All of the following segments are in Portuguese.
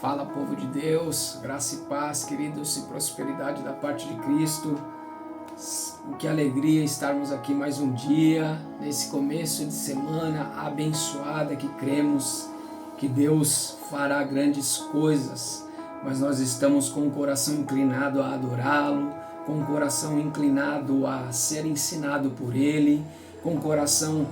Fala, povo de Deus, graça e paz, queridos, e prosperidade da parte de Cristo. Que alegria estarmos aqui mais um dia, nesse começo de semana abençoada, que cremos que Deus fará grandes coisas, mas nós estamos com o coração inclinado a adorá-lo, com o coração inclinado a ser ensinado por Ele, com o coração,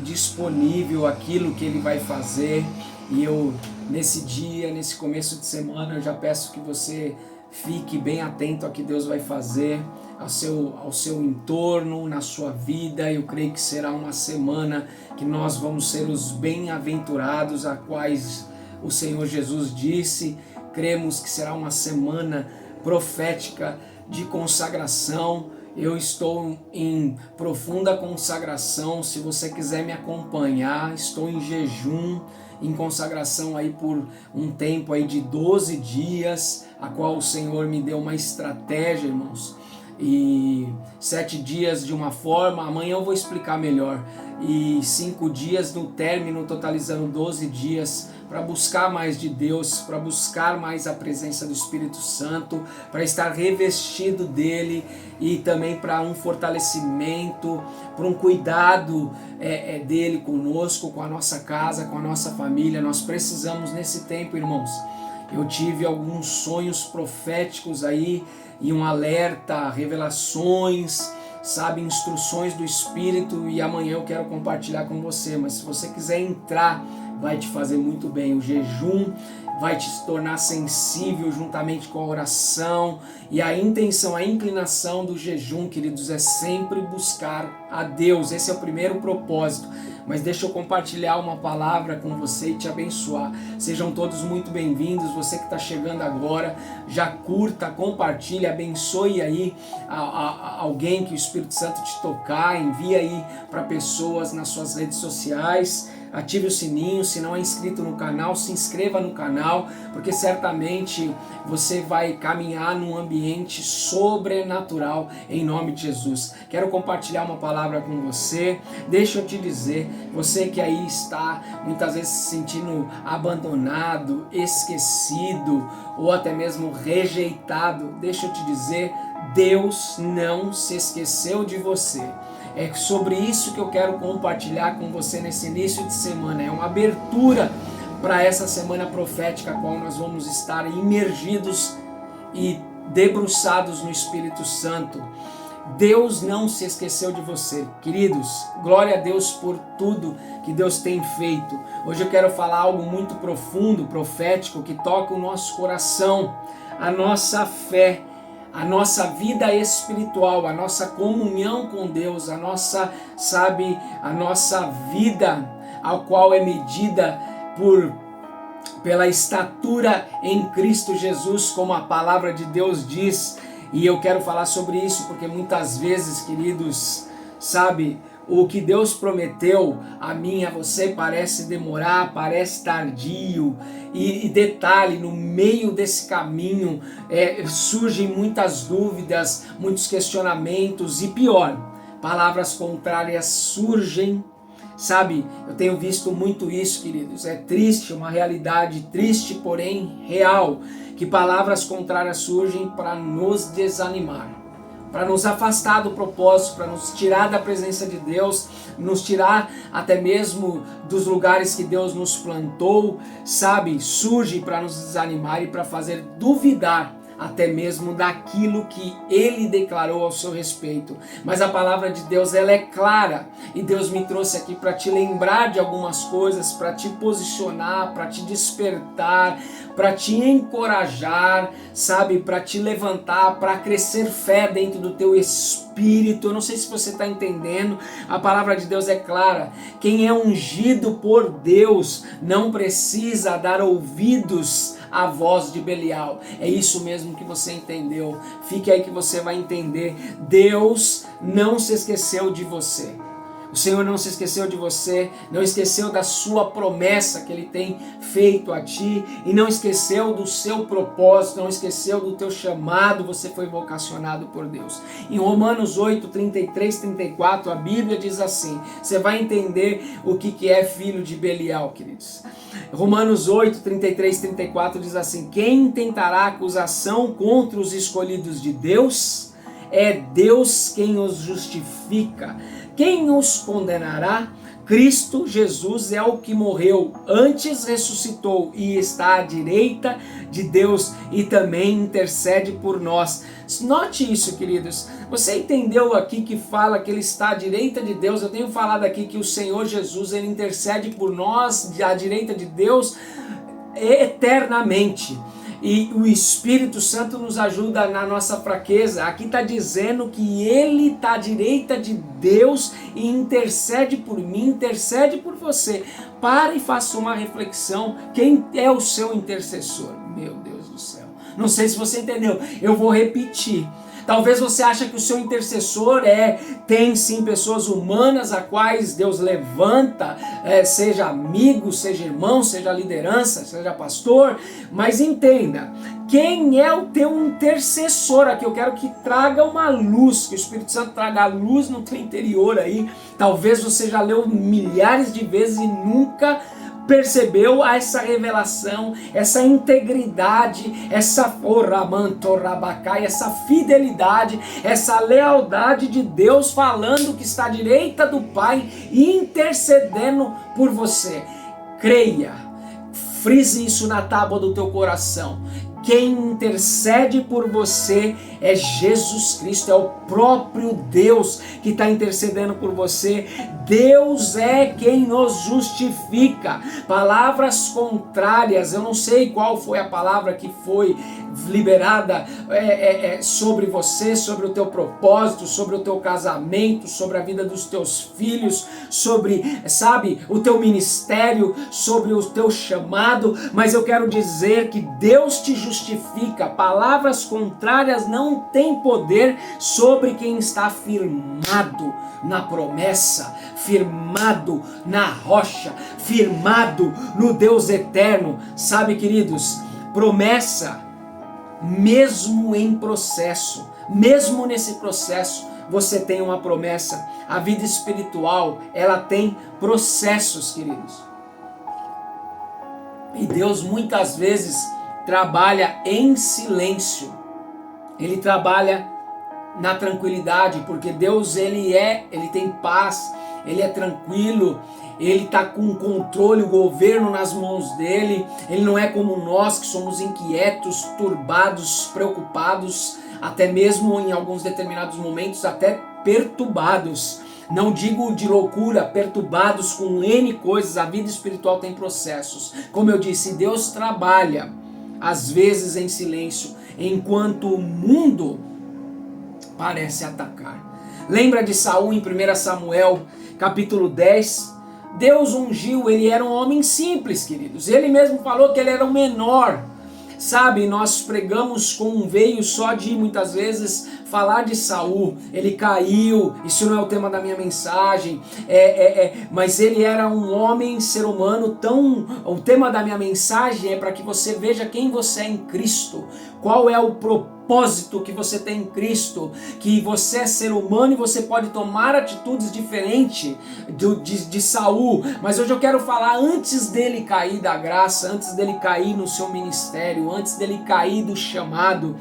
disponível àquilo que Ele vai fazer. E eu, nesse dia, nesse começo de semana, eu já peço que você fique bem atento ao que Deus vai fazer ao seu entorno, na sua vida. Eu creio que será uma semana que nós vamos ser os bem-aventurados, a quais o Senhor Jesus disse. Cremos que será uma semana profética de consagração. Eu estou em profunda consagração. Se você quiser me acompanhar, estou em jejum, em consagração aí por um tempo aí de 12 dias, a qual o Senhor me deu uma estratégia, irmãos. E 7 dias de uma forma, amanhã eu vou explicar melhor, e 5 dias no término, totalizando 12 dias, para buscar mais de Deus, para buscar mais a presença do Espírito Santo, para estar revestido dele, e também para um fortalecimento, para um cuidado dele conosco, com a nossa casa, com a nossa família. Nós precisamos nesse tempo, irmãos. Eu tive alguns sonhos proféticos aí, e um alerta, revelações, instruções do Espírito, e amanhã eu quero compartilhar com você. Mas se você quiser entrar, vai te fazer muito bem. O jejum vai te tornar sensível juntamente com a oração, e a intenção, a inclinação do jejum, queridos, é sempre buscar a Deus. Esse é o primeiro propósito. Mas deixa eu compartilhar uma palavra com você e te abençoar. Sejam todos muito bem-vindos. Você que está chegando agora, já curta, compartilhe, abençoe aí alguém que o Espírito Santo te tocar. Envie aí para pessoas nas suas redes sociais. Ative o sininho. Se não é inscrito no canal, se inscreva no canal, porque certamente você vai caminhar num ambiente sobrenatural em nome de Jesus. Quero compartilhar uma palavra com você. Deixa eu te dizer, você que aí está muitas vezes se sentindo abandonado, esquecido ou até mesmo rejeitado, deixa eu te dizer, Deus não se esqueceu de você. É sobre isso que eu quero compartilhar com você nesse início de semana. É uma abertura para essa semana profética, a qual nós vamos estar imergidos e debruçados no Espírito Santo. Deus não se esqueceu de você. Queridos, glória a Deus por tudo que Deus tem feito. Hoje eu quero falar algo muito profundo, profético, que toca o nosso coração, a nossa fé, a nossa vida espiritual, a nossa comunhão com Deus, a nossa vida, a qual é medida pela estatura em Cristo Jesus, como a palavra de Deus diz. E eu quero falar sobre isso porque muitas vezes, queridos, o que Deus prometeu a mim e a você parece demorar, parece tardio. E detalhe, no meio desse caminho surgem muitas dúvidas, muitos questionamentos e pior, palavras contrárias surgem. Eu tenho visto muito isso, queridos. É triste, uma realidade triste, porém real, que palavras contrárias surgem para nos desanimar, para nos afastar do propósito, para nos tirar da presença de Deus, nos tirar até mesmo dos lugares que Deus nos plantou, surge para nos desanimar e para fazer duvidar até mesmo daquilo que Ele declarou ao seu respeito. Mas a palavra de Deus, ela é clara, e Deus me trouxe aqui para te lembrar de algumas coisas, para te posicionar, para te despertar, para te encorajar, para te levantar, para crescer fé dentro do teu espírito. Eu não sei se você está entendendo, a palavra de Deus é clara. Quem é ungido por Deus não precisa dar ouvidos à voz de Belial. É isso mesmo que você entendeu. Fique aí que você vai entender. Deus não se esqueceu de você. O Senhor não se esqueceu de você, não esqueceu da sua promessa que Ele tem feito a ti, e não esqueceu do seu propósito, não esqueceu do teu chamado. Você foi vocacionado por Deus. Em Romanos 8, 33, 34, a Bíblia diz assim, você vai entender o que é filho de Belial, queridos. Romanos 8, 33, 34 diz assim, quem tentará acusação contra os escolhidos de Deus? É Deus quem os justifica. Quem os condenará? Cristo Jesus é o que morreu, antes ressuscitou e está à direita de Deus e também intercede por nós. Note isso, queridos. Você entendeu aqui que fala que Ele está à direita de Deus? Eu tenho falado aqui que o Senhor Jesus, Ele intercede por nós à direita de Deus eternamente. E o Espírito Santo nos ajuda na nossa fraqueza. Aqui está dizendo que Ele está à direita de Deus e intercede por mim, intercede por você. Pare e faça uma reflexão. Quem é o seu intercessor? Meu Deus do céu. Não sei se você entendeu. Eu vou repetir. Talvez você ache que o seu intercessor tem sim pessoas humanas a quais Deus levanta, seja amigo, seja irmão, seja liderança, seja pastor, mas entenda, quem é o teu intercessor? Aqui eu quero que traga uma luz, que o Espírito Santo traga a luz no teu interior aí. Talvez você já leu milhares de vezes e nunca percebeu essa revelação, essa integridade, essa essa fidelidade, essa lealdade de Deus falando que está à direita do Pai e intercedendo por você. Creia, frise isso na tábua do teu coração. Quem intercede por você é Jesus Cristo, é o próprio Deus que está intercedendo por você. Deus é quem nos justifica. Palavras contrárias, eu não sei qual foi a palavra que foi liberada sobre você, sobre o teu propósito, sobre o teu casamento, sobre a vida dos teus filhos, sobre, o teu ministério, sobre o teu chamado, mas eu quero dizer que Deus te justifica. Palavras contrárias não têm poder sobre quem está firmado na promessa, firmado na rocha, firmado no Deus eterno. Sabe, queridos, promessa, mesmo em processo, mesmo nesse processo, você tem uma promessa. A vida espiritual, ela tem processos, queridos. E Deus muitas vezes trabalha em silêncio. Ele trabalha na tranquilidade, porque Deus ele tem paz, Ele é tranquilo, Ele está com o controle, o governo nas mãos dele. Ele não é como nós que somos inquietos, turbados, preocupados, até mesmo em alguns determinados momentos até perturbados. Não digo de loucura, perturbados com N coisas. A vida espiritual tem processos. Como eu disse, Deus trabalha às vezes em silêncio, enquanto o mundo parece atacar. Lembra de Saul em 1 Samuel capítulo 10? Deus ungiu, ele era um homem simples, queridos. Ele mesmo falou que ele era o menor. Sabe, nós pregamos com um veio só de muitas vezes falar de Saul. Ele caiu, isso não é o tema da minha mensagem, mas ele era um homem, ser humano tão... O tema da minha mensagem é para que você veja quem você é em Cristo, qual é o propósito que você tem em Cristo, que você é ser humano e você pode tomar atitudes diferentes de Saul. Mas hoje eu quero falar antes dele cair da graça, antes dele cair no seu ministério, antes dele cair do chamado.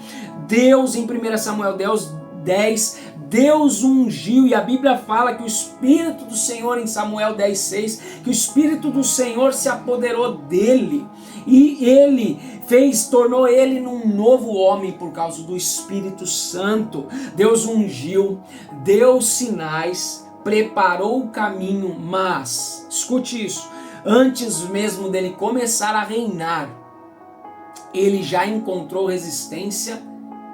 Deus, em 1 Samuel 10, Deus ungiu, e a Bíblia fala que o Espírito do Senhor, em Samuel 10:6, que o Espírito do Senhor se apoderou dele, e ele tornou ele num novo homem por causa do Espírito Santo. Deus ungiu, deu sinais, preparou o caminho, mas, escute isso, antes mesmo dele começar a reinar, ele já encontrou resistência,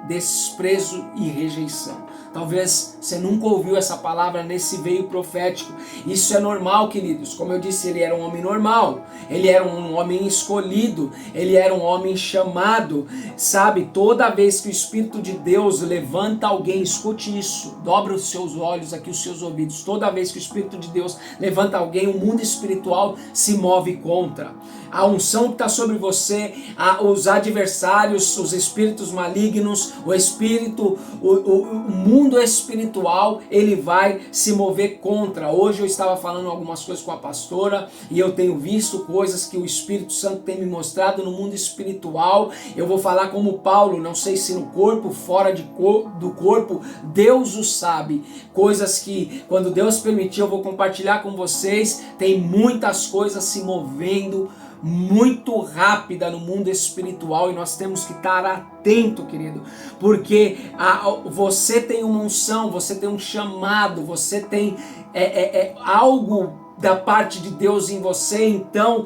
desprezo e rejeição. Talvez você nunca ouviu essa palavra nesse veio profético. Isso é normal, queridos. Como eu disse, ele era um homem normal. Ele era um homem escolhido. Ele era um homem chamado. Sabe, toda vez que o Espírito de Deus levanta alguém, escute isso. Dobra os seus olhos aqui, os seus ouvidos. Toda vez que o Espírito de Deus levanta alguém, o mundo espiritual se move contra. A unção que está sobre você, os adversários, os espíritos malignos, o mundo espiritual, ele vai se mover contra. Hoje eu estava falando algumas coisas com a pastora e eu tenho visto coisas que o Espírito Santo tem me mostrado no mundo espiritual. Eu vou falar como Paulo, não sei se no corpo, fora do corpo, Deus o sabe. Coisas que, quando Deus permitir, eu vou compartilhar com vocês. Tem muitas coisas se movendo muito rápida no mundo espiritual e nós temos que estar atento, querido, porque você tem uma unção, você tem um chamado, você tem algo da parte de Deus em você. Então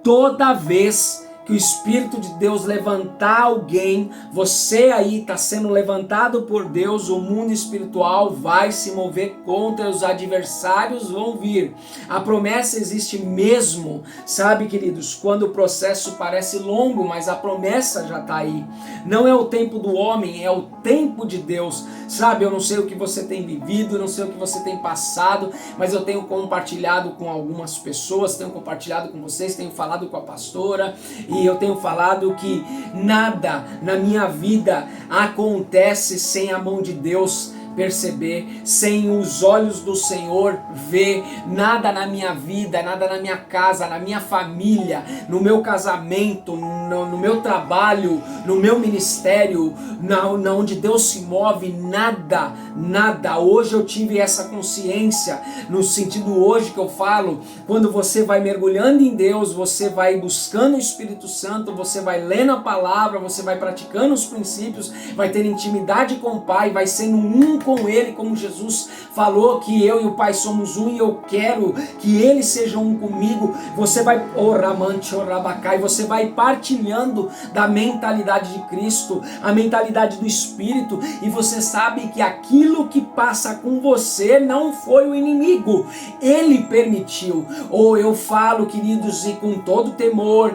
toda vez que o Espírito de Deus levantar alguém, você aí está sendo levantado por Deus, o mundo espiritual vai se mover contra, os adversários vão vir. A promessa existe mesmo, sabe, queridos, quando o processo parece longo, mas a promessa já está aí. Não é o tempo do homem, é o tempo de Deus. Sabe, eu não sei o que você tem vivido, não sei o que você tem passado, mas eu tenho compartilhado com algumas pessoas, tenho compartilhado com vocês, tenho falado com a pastora, e eu tenho falado que nada na minha vida acontece sem a mão de Deus perceber, sem os olhos do Senhor ver. Nada na minha vida, nada na minha casa, na minha família, no meu casamento, no meu trabalho, no meu ministério, na onde Deus se move, nada. Hoje eu tive essa consciência, no sentido hoje que eu falo, quando você vai mergulhando em Deus, você vai buscando o Espírito Santo, você vai lendo a palavra, você vai praticando os princípios, vai ter intimidade com o Pai, vai sendo um com Ele, como Jesus falou que eu e o Pai somos um, e eu quero que Ele seja um comigo. Você vai você vai partilhando da mentalidade de Cristo, a mentalidade do Espírito, e você sabe que aquilo que passa com você não foi o inimigo, Ele permitiu. Ou eu falo, queridos, e com todo temor,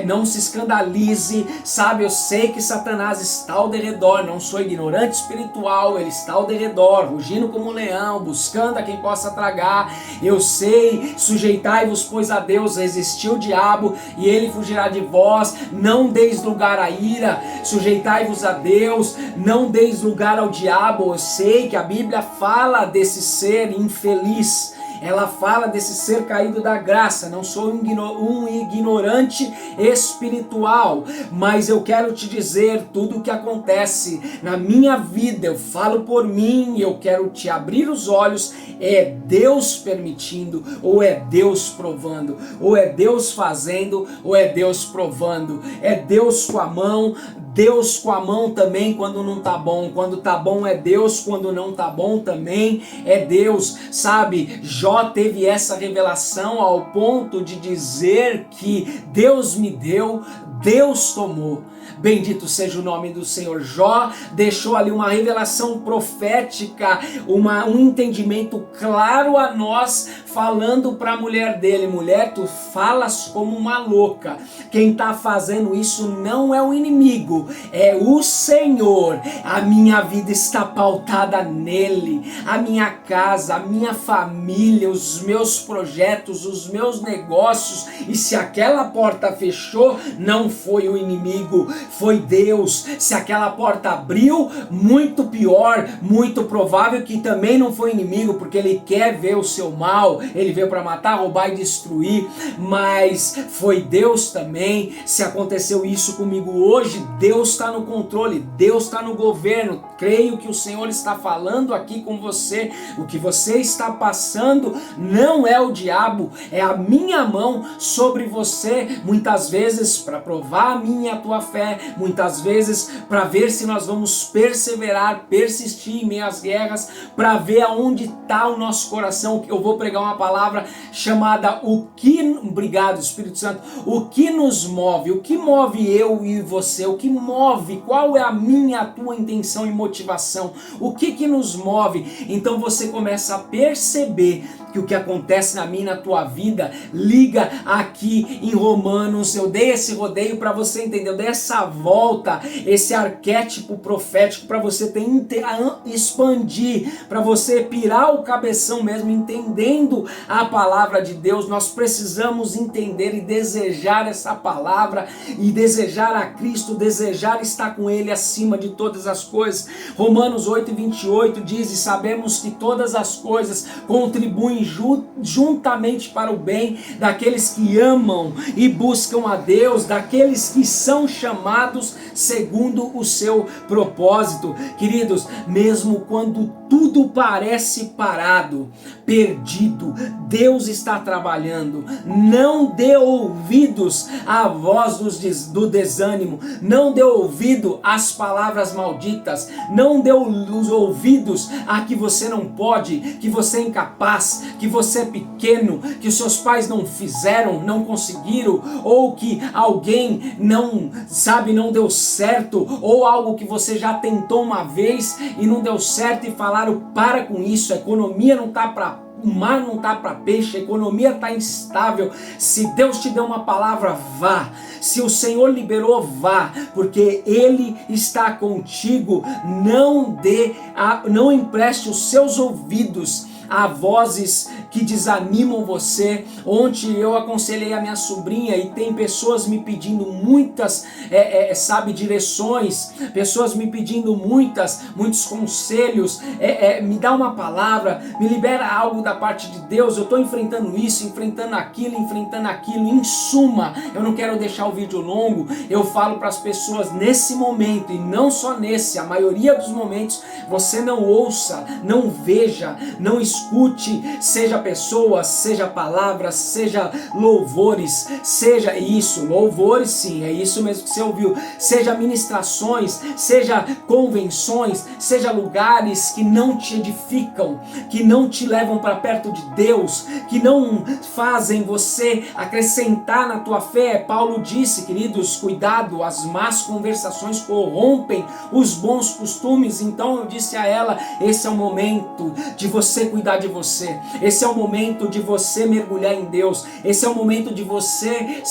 não se escandalize, sabe, eu sei que Satanás está ao derredor, não sou ignorante espiritual, ele está ao derredor, rugindo como um leão, buscando a quem possa tragar. Eu sei, sujeitai-vos pois a Deus, resistiu o diabo e ele fugirá de vós. Não deis lugar à ira, sujeitai-vos a Deus, não deis lugar ao diabo. Eu sei que a Bíblia fala desse ser infeliz, ela fala desse ser caído da graça. Não sou um ignorante espiritual, mas eu quero te dizer, tudo o que acontece na minha vida, eu falo por mim, eu quero te abrir os olhos. É Deus permitindo, ou é Deus provando, ou é Deus fazendo, ou é Deus provando. É Deus com a mão, Deus com a mão também quando não tá bom. Quando tá bom é Deus, quando não tá bom também é Deus. Sabe, Jó teve essa revelação ao ponto de dizer que Deus me deu, Deus tomou. Bendito seja o nome do Senhor. Jó deixou ali uma revelação profética, um entendimento claro a nós, falando para a mulher dele: mulher, tu falas como uma louca. Quem está fazendo isso não é o inimigo, é o Senhor. A minha vida está pautada nele, a minha casa, a minha família, os meus projetos, os meus negócios. E se aquela porta fechou, não foi o inimigo, foi Deus. Se aquela porta abriu, muito pior, muito provável que também não foi inimigo, porque ele quer ver o seu mal, ele veio para matar, roubar e destruir, mas foi Deus também. Se aconteceu isso comigo hoje, Deus está no controle, Deus está no governo. Creio que o Senhor está falando aqui com você. O que você está passando não é o diabo, é a minha mão sobre você, muitas vezes para provar a minha e a tua fé, muitas vezes para ver se nós vamos perseverar, persistir em meio às guerras, para ver aonde está o nosso coração. Eu vou pregar uma palavra chamada obrigado Espírito Santo, o que nos move, o que move eu e você, o que move, qual é a minha, a tua intenção e motivação motivação? O que nos move? Então você começa a perceber que o que acontece na minha e na tua vida liga aqui em Romanos. Eu dei esse rodeio para você entender, eu dei essa volta, esse arquétipo profético para você expandir, para você pirar o cabeção mesmo, entendendo a palavra de Deus. Nós precisamos entender e desejar essa palavra, e desejar a Cristo, desejar estar com Ele acima de todas as coisas. Romanos 8:28 diz: e sabemos que todas as coisas contribuem juntamente para o bem daqueles que amam e buscam a Deus, daqueles que são chamados segundo o seu propósito. Queridos, mesmo quando tudo parece parado, perdido, Deus está trabalhando. Não dê ouvidos à voz do desânimo, não dê ouvido às palavras malditas, não dê os ouvidos a que você não pode, que você é incapaz, que você é pequeno, que os seus pais não fizeram, não conseguiram, ou que alguém não deu certo, ou algo que você já tentou uma vez e não deu certo e falaram: para com isso, a economia não está para o mar, não está para peixe, a economia está instável. Se Deus te deu uma palavra, vá. Se o Senhor liberou, vá, porque Ele está contigo. Não empreste os seus ouvidos a vozes que desanimam você. Ontem eu aconselhei a minha sobrinha e tem pessoas me pedindo muitas direções, pessoas me pedindo muitos conselhos, me dá uma palavra, me libera algo da parte de Deus. Eu estou enfrentando isso, enfrentando aquilo. Em suma, eu não quero deixar o vídeo longo, eu falo para as pessoas nesse momento, e não só nesse, a maioria dos momentos, você não ouça, não veja, não escute, seja pessoas, seja palavras, seja louvores, seja isso, louvores sim, é isso mesmo que você ouviu, seja ministrações, seja convenções, seja lugares que não te edificam, que não te levam para perto de Deus, que não fazem você acrescentar na tua fé. Paulo disse, queridos, cuidado, as más conversações corrompem os bons costumes. Então eu disse a ela: esse é o momento de você cuidar de você, esse é o momento de você mergulhar em Deus, esse é o momento de você,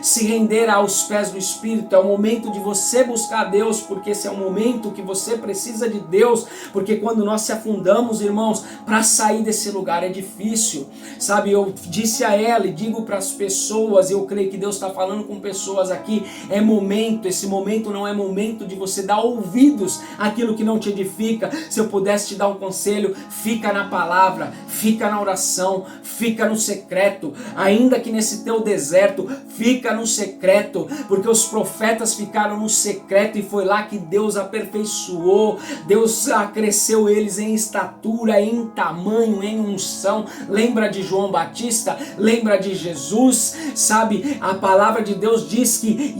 se render aos pés do Espírito, é o momento de você buscar Deus, porque esse é o momento que você precisa de Deus, porque quando nós se afundamos, irmãos, para sair desse lugar é difícil, eu disse a ela e digo para as pessoas, eu creio que Deus está falando com pessoas aqui, esse momento não é momento de você dar ouvidos àquilo que não te edifica. Se eu pudesse te dar um conselho, fica na palavra, fica na oração, fica no secreto, ainda que nesse teu deserto, fica no secreto, porque os profetas ficaram no secreto e foi lá que Deus aperfeiçoou, Deus acresceu eles em estatura, em tamanho, em unção. Lembra de João Batista? Lembra de Jesus? A palavra de Deus diz que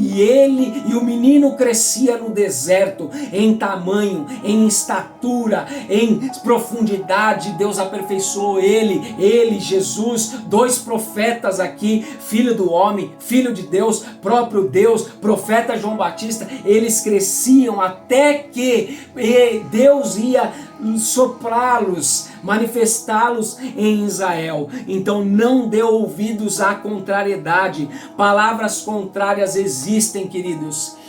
o menino crescia no deserto, em tamanho, em estatura, em profundidade. Deus aperfeiçoou ele, Jesus, dois profetas aqui, filho do homem, filho de Deus, próprio Deus, profeta João Batista, eles cresciam até que Deus ia soprá-los, manifestá-los em Israel. Então não dê ouvidos à contrariedade. Palavras contrárias existem, queridos.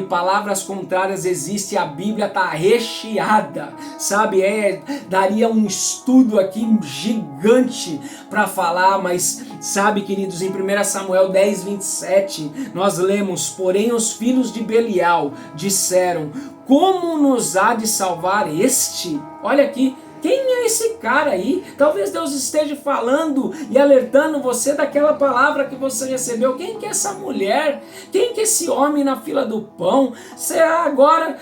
Palavras contrárias existem, a Bíblia está recheada, daria um estudo aqui gigante para falar, mas queridos, em 1 Samuel 10:27, nós lemos: porém os filhos de Belial disseram: como nos há de salvar este? Olha aqui, quem é esse cara aí? Talvez Deus esteja falando e alertando você daquela palavra que você recebeu. Quem que é essa mulher? Quem que é esse homem na fila do pão? Será agora,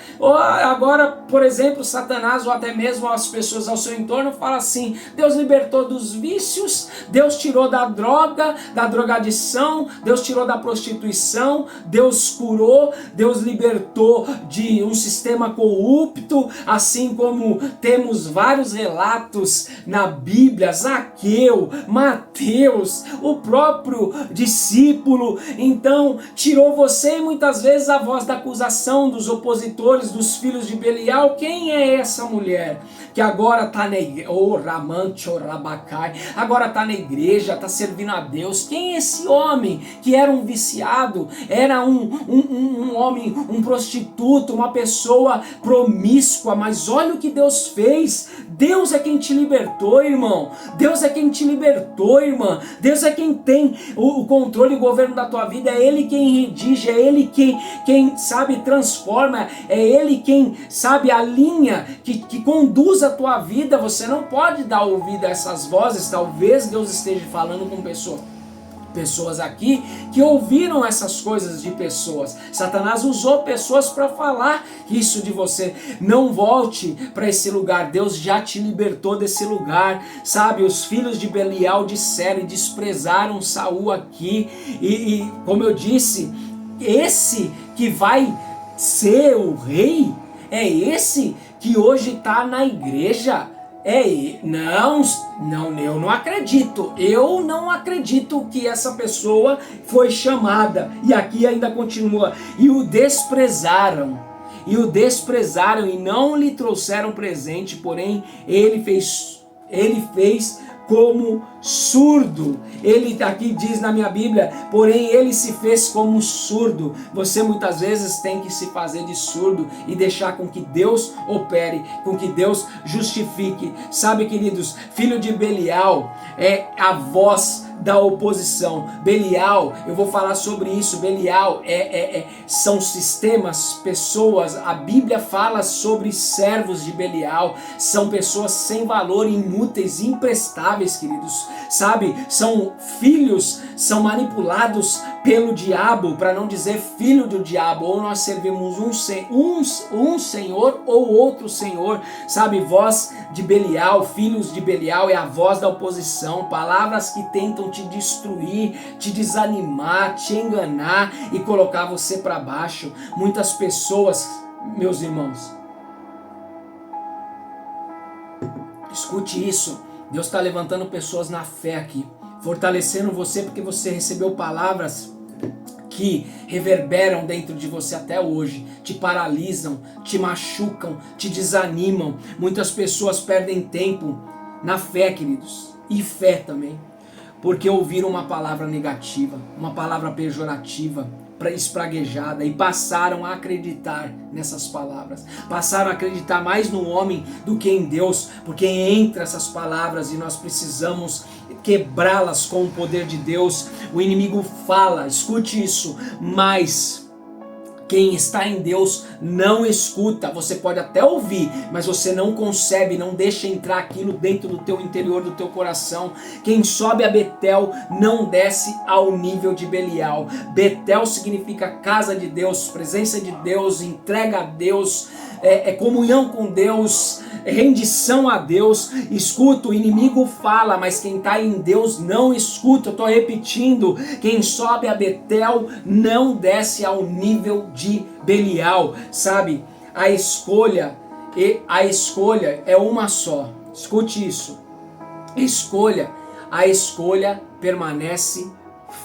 por exemplo, Satanás ou até mesmo as pessoas ao seu entorno falam assim: Deus libertou dos vícios, Deus tirou da droga, da drogadição, Deus tirou da prostituição, Deus curou, Deus libertou de um sistema corrupto, assim como temos vários vários relatos na Bíblia, Zaqueu, Mateus, o próprio discípulo. Então tirou você e muitas vezes a voz da acusação dos opositores, dos filhos de Belial. Quem é essa mulher que agora está na igreja, agora está na igreja, está servindo a Deus? Quem é esse homem que era um viciado, era um homem, um prostituto, uma pessoa promíscua? Mas olha o que Deus fez. Deus é quem te libertou, irmão. Deus é quem te libertou, irmã. Deus é quem tem o controle e o governo da tua vida. É Ele quem redige, é Ele quem sabe, transforma, é Ele quem sabe, alinha, que conduz a tua vida. Você não pode dar ouvido a essas vozes. Talvez Deus esteja falando com pessoas aqui que ouviram essas coisas de pessoas. Satanás usou pessoas para falar isso de você. Não volte para esse lugar. Deus já te libertou desse lugar, sabe? Os filhos de Belial disseram e desprezaram Saul aqui, e como eu disse, esse que vai ser o rei é esse que hoje está na igreja. Não, eu não acredito. Eu não acredito que essa pessoa foi chamada. E aqui ainda continua. E o desprezaram e não lhe trouxeram presente, porém ele fez como surdo. Ele aqui diz na minha Bíblia, porém ele se fez como surdo. Você muitas vezes tem que se fazer de surdo e deixar com que Deus opere, com que Deus justifique. Sabe, queridos, filho de Belial é a voz da oposição. Belial, eu vou falar sobre isso. Belial são sistemas, pessoas. A Bíblia fala sobre servos de Belial. São pessoas sem valor, inúteis, imprestáveis, queridos. Sabe, são filhos, são manipulados pelo diabo, para não dizer filho do diabo. Ou nós servimos um Senhor ou outro Senhor. Sabe, voz de Belial, filhos de Belial é a voz da oposição. Palavras que tentam te destruir, te desanimar, te enganar e colocar você para baixo. Muitas pessoas, meus irmãos, escute isso. Deus está levantando pessoas na fé aqui, fortalecendo você, porque você recebeu palavras que reverberam dentro de você até hoje, te paralisam, te machucam, te desanimam. Muitas pessoas perdem tempo na fé, queridos, e fé também, porque ouviram uma palavra negativa, uma palavra pejorativa, espraguejada, e passaram a acreditar nessas palavras, passaram a acreditar mais no homem do que em Deus, porque entra essas palavras e nós precisamos quebrá-las com o poder de Deus. O inimigo fala, escute isso, mas quem está em Deus não escuta. Você pode até ouvir, mas você não concebe, não deixa entrar aquilo dentro do teu interior, do teu coração. Quem sobe a Betel não desce ao nível de Belial. Betel significa casa de Deus, presença de Deus, entrega a Deus, comunhão com Deus, rendição a Deus. Escuta, o inimigo fala, mas quem está em Deus não escuta. Eu estou repetindo, quem sobe a Betel não desce ao nível de Belial. Sabe, a escolha é uma só. Escute isso, a escolha permanece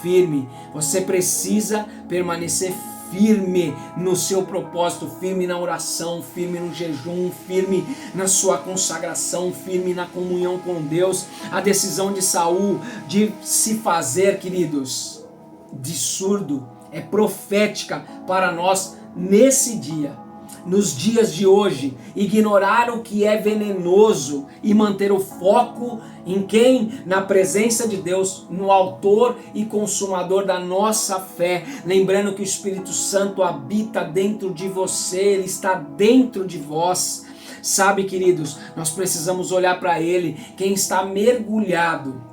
firme. Você precisa permanecer firme no seu propósito, firme na oração, firme no jejum, firme na sua consagração, firme na comunhão com Deus. A decisão de Saul de se fazer, queridos, de surdo é profética para nós nesse dia. Nos dias de hoje, ignorar o que é venenoso e manter o foco em quem? Na presença de Deus, no autor e consumador da nossa fé. Lembrando que o Espírito Santo habita dentro de você, ele está dentro de vós. Sabe, queridos, nós precisamos olhar para ele. Quem está mergulhado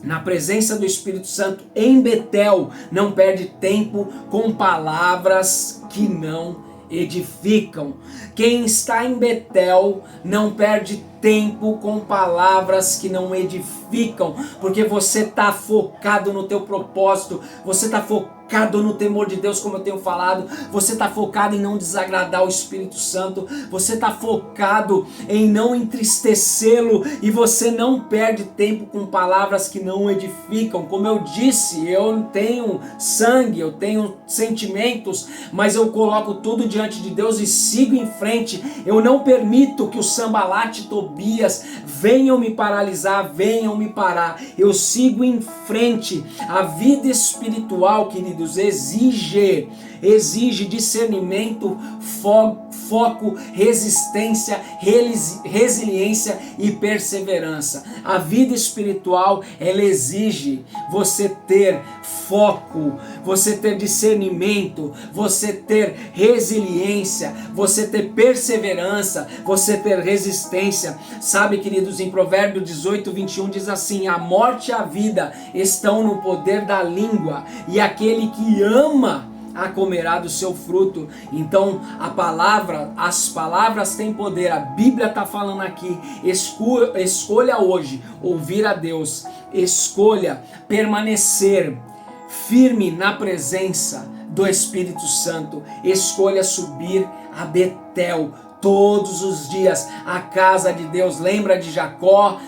na presença do Espírito Santo em Betel não perde tempo com palavras que não edificam. Quem está em Betel não perde tempo com palavras que não edificam, porque você está focado no teu propósito, você está focado focado no temor de Deus, como eu tenho falado, você está focado em não desagradar o Espírito Santo, você está focado em não entristecê-lo e você não perde tempo com palavras que não edificam. Como eu disse, eu tenho sangue, eu tenho sentimentos, mas eu coloco tudo diante de Deus e sigo em frente. Eu não permito que o Sambalat e Tobias venham me paralisar, venham me parar. Eu sigo em frente. A vida espiritual, queridos, exige discernimento, foco, resistência, resiliência e perseverança. A vida espiritual, ela exige você ter foco, você ter discernimento, você ter resiliência, você ter perseverança, você ter resistência. Sabe, queridos, em Provérbios 18, 21 diz assim: a morte e a vida estão no poder da língua, e aquele que ama a comerá do seu fruto. Então as palavras têm poder. A Bíblia está falando aqui: escolha hoje ouvir a Deus, escolha permanecer firme na presença do Espírito Santo, escolha subir a Betel todos os dias, a casa de Deus. Lembra de Jacó?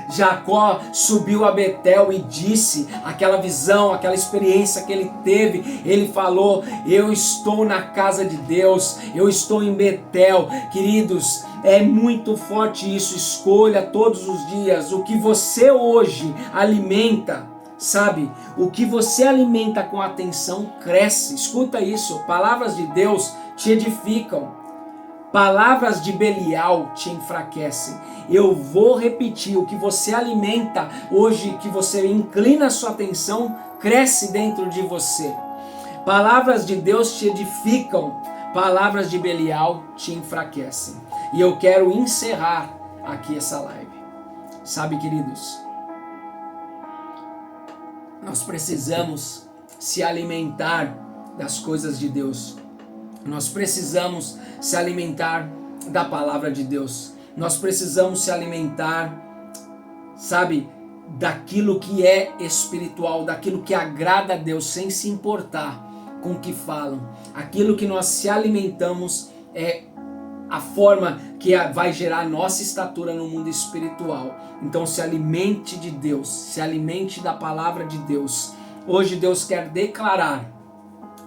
Jacó subiu a Betel e disse aquela visão, aquela experiência que ele teve. Ele falou: eu estou na casa de Deus, eu estou em Betel. Queridos, é muito forte isso. Escolha todos os dias o que você hoje alimenta. Sabe, o que você alimenta com atenção cresce. Escuta isso: palavras de Deus te edificam, palavras de Belial te enfraquecem. Eu vou repetir: o que você alimenta hoje, que você inclina a sua atenção, cresce dentro de você. Palavras de Deus te edificam, palavras de Belial te enfraquecem. E eu quero encerrar aqui essa live. Sabe, queridos, nós precisamos se alimentar das coisas de Deus. Nós precisamos se alimentar da palavra de Deus. Nós precisamos se alimentar, sabe, daquilo que é espiritual, daquilo que agrada a Deus, sem se importar com o que falam. Aquilo que nós se alimentamos é a forma que vai gerar nossa estatura no mundo espiritual. Então se alimente de Deus, se alimente da palavra de Deus. Hoje Deus quer declarar: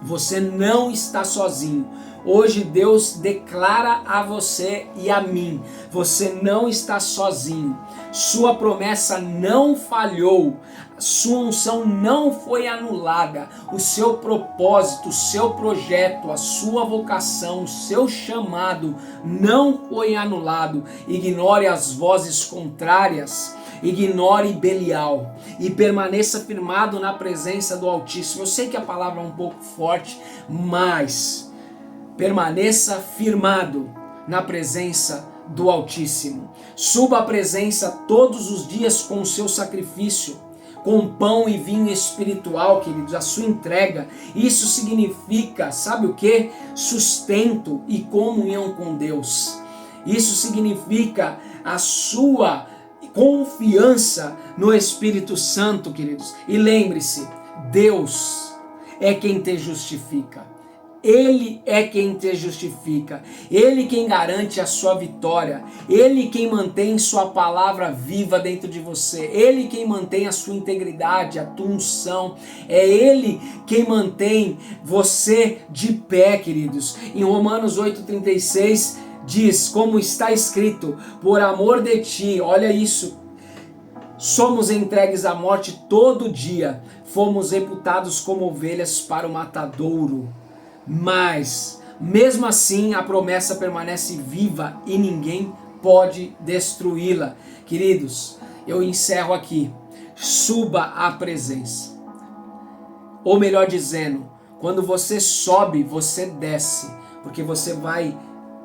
você não está sozinho. Hoje Deus declara a você e a mim: você não está sozinho. Sua promessa não falhou. Sua unção não foi anulada. O seu propósito, o seu projeto, a sua vocação, o seu chamado não foi anulado. Ignore as vozes contrárias. Ignore Belial e permaneça firmado na presença do Altíssimo. Eu sei que a palavra é um pouco forte, mas permaneça firmado na presença do Altíssimo. Suba à presença todos os dias com o seu sacrifício, com pão e vinho espiritual, queridos, a sua entrega. Isso significa, sabe o que? Sustento e comunhão com Deus. Isso significa a sua confiança no Espírito Santo, queridos. E lembre-se, Deus é quem te justifica. Ele é quem te justifica. Ele quem garante a sua vitória. Ele quem mantém sua palavra viva dentro de você. Ele quem mantém a sua integridade, a tua unção. É Ele quem mantém você de pé, queridos. Em Romanos 8,36 diz, como está escrito: por amor de ti, olha isso, somos entregues à morte todo dia, fomos reputados como ovelhas para o matadouro. Mas, mesmo assim, a promessa permanece viva e ninguém pode destruí-la. Queridos, eu encerro aqui. Suba à presença. Ou melhor dizendo, quando você sobe, você desce. Porque você vai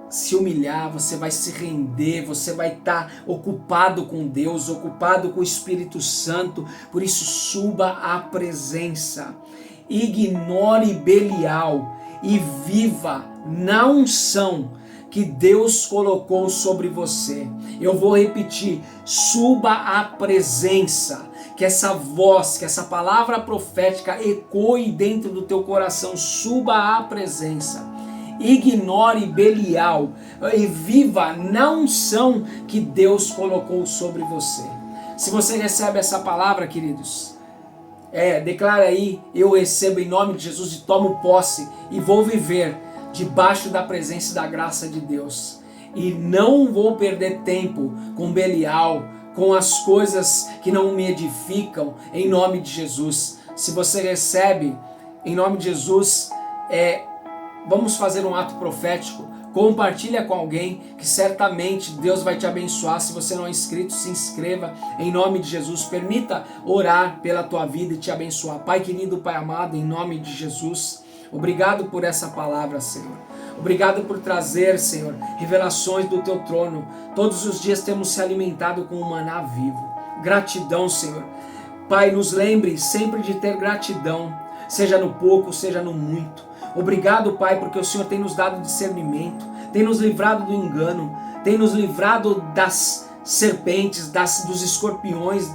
se humilhar, você vai se render, você vai estar ocupado com Deus, ocupado com o Espírito Santo. Por isso, suba à presença. Ignore Belial e viva na unção que Deus colocou sobre você. Eu vou repetir: suba à presença. que essa voz, que essa palavra profética ecoe dentro do teu coração, suba à presença. Ignore Belial e viva na unção que Deus colocou sobre você. Se você recebe essa palavra, queridos, declara aí: eu recebo em nome de Jesus e tomo posse e vou viver debaixo da presença e da graça de Deus. E não vou perder tempo com Belial, com as coisas que não me edificam, em nome de Jesus. Se você recebe, em nome de Jesus, vamos fazer um ato profético. Compartilha com alguém que certamente Deus vai te abençoar. Se você não é inscrito, se inscreva em nome de Jesus. Permita orar pela tua vida e te abençoar. Pai querido, Pai amado, em nome de Jesus, obrigado por essa palavra, Senhor. Obrigado por trazer, Senhor, revelações do teu trono. Todos os dias temos se alimentado com um maná vivo. Gratidão, Senhor. Pai, nos lembre sempre de ter gratidão, seja no pouco, seja no muito. Obrigado, Pai, porque o Senhor tem nos dado discernimento, tem nos livrado do engano, tem nos livrado das serpentes, dos escorpiões,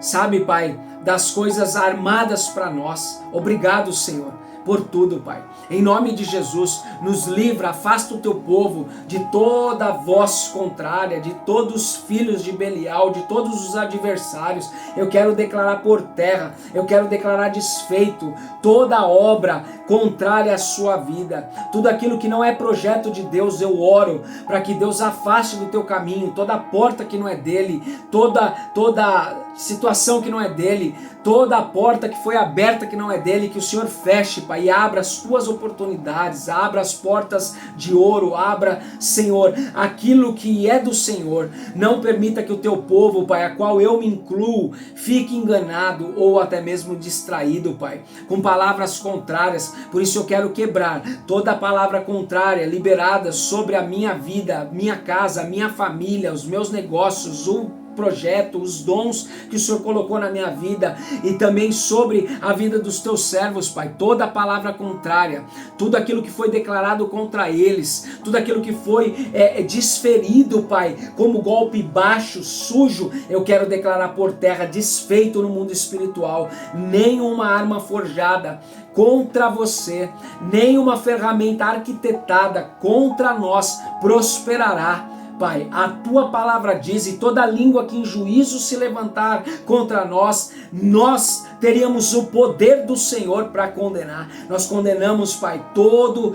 sabe, Pai, das coisas armadas para nós. Obrigado, Senhor, por tudo, Pai. Em nome de Jesus, nos livra, afasta o teu povo de toda voz contrária, de todos os filhos de Belial, de todos os adversários. Eu quero declarar por terra, eu quero declarar desfeito toda obra contrária à sua vida. Tudo aquilo que não é projeto de Deus, eu oro para que Deus afaste do teu caminho toda porta que não é dele, toda situação que não é dele, toda a porta que foi aberta que não é dele, que o Senhor feche, Pai, e abra as tuas oportunidades, abra as portas de ouro, abra, Senhor, aquilo que é do Senhor. Não permita que o teu povo, Pai, a qual eu me incluo, fique enganado ou até mesmo distraído, Pai, com palavras contrárias. Por isso eu quero quebrar toda palavra contrária liberada sobre a minha vida, minha casa, minha família, os meus negócios, o projeto, os dons que o Senhor colocou na minha vida e também sobre a vida dos teus servos, Pai. Toda palavra contrária, tudo aquilo que foi declarado contra eles, tudo aquilo que foi desferido, Pai, como golpe baixo, sujo, eu quero declarar por terra, desfeito no mundo espiritual. Nenhuma arma forjada contra você, nenhuma ferramenta arquitetada contra nós prosperará. Pai, a tua palavra diz, e toda língua que em juízo se levantar contra nós, nós teríamos o poder do Senhor para condenar. Nós condenamos, Pai, todo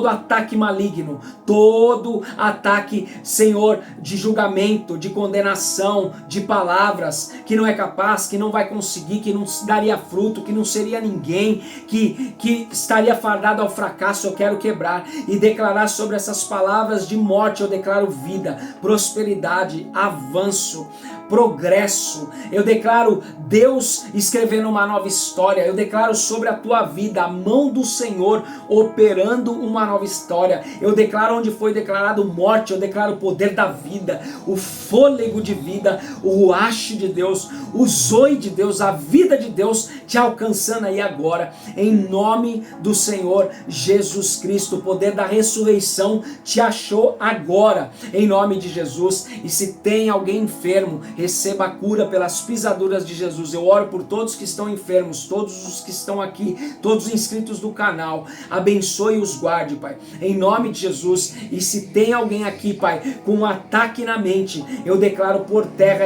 ataque maligno, todo ataque, Senhor, de julgamento, de condenação, de palavras, que não é capaz, que não vai conseguir, que não daria fruto, que não seria ninguém, que estaria fardado ao fracasso. Eu quero quebrar e declarar sobre essas palavras de morte. Eu declaro vida, prosperidade, avanço, progresso. Eu declaro Deus escrevendo uma nova história. Eu declaro sobre a tua vida a mão do Senhor operando uma nova história. Eu declaro onde foi declarado morte, eu declaro o poder da vida, o fôlego de vida, o ruache de Deus, o zoe de Deus, a vida de Deus te alcançando aí agora, em nome do Senhor Jesus Cristo. O poder da ressurreição te achou agora, em nome de Jesus. E se tem alguém enfermo, receba a cura pelas pisaduras de Jesus. Eu oro por todos que estão enfermos, todos os que estão aqui, todos os inscritos do canal. Abençoe e os guarde, Pai, em nome de Jesus. E se tem alguém aqui, Pai, com um ataque na mente, eu declaro por terra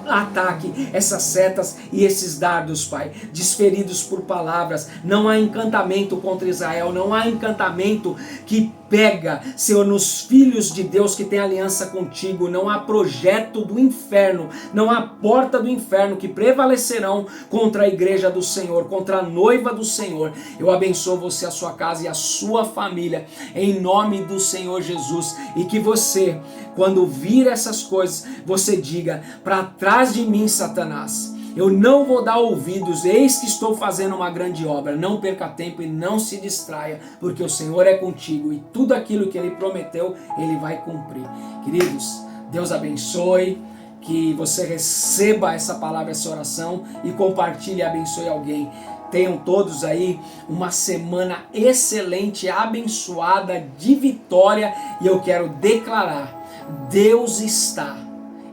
ataque, essas setas e esses dardos, Pai, desferidos por palavras. Não há encantamento contra Israel, não há encantamento que pega, Senhor, nos filhos de Deus que tem aliança contigo. Não há projeto do inferno, não há porta do inferno que prevalecerão contra a igreja do Senhor, contra a noiva do Senhor. Eu abençoo você, a sua casa e a sua família, em nome do Senhor Jesus. E que você, quando vir essas coisas, você diga: para trás de mim, Satanás, eu não vou dar ouvidos, eis que estou fazendo uma grande obra. Não perca tempo e não se distraia, porque o Senhor é contigo e tudo aquilo que Ele prometeu, Ele vai cumprir. Queridos, Deus abençoe, que você receba essa palavra, essa oração e compartilhe e abençoe alguém. Tenham todos aí uma semana excelente, abençoada, de vitória, e eu quero declarar: Deus está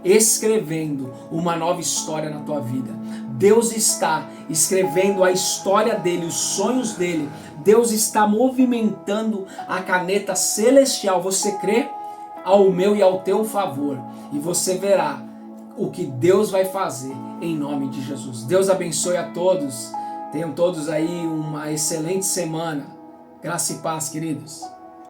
escrevendo uma nova história na tua vida. Deus está escrevendo a história dele, os sonhos dele. Deus está movimentando a caneta celestial. Você crê? Ao meu e ao teu favor. E você verá o que Deus vai fazer em nome de Jesus. Deus abençoe a todos. Tenham todos aí uma excelente semana. Graça e paz, queridos.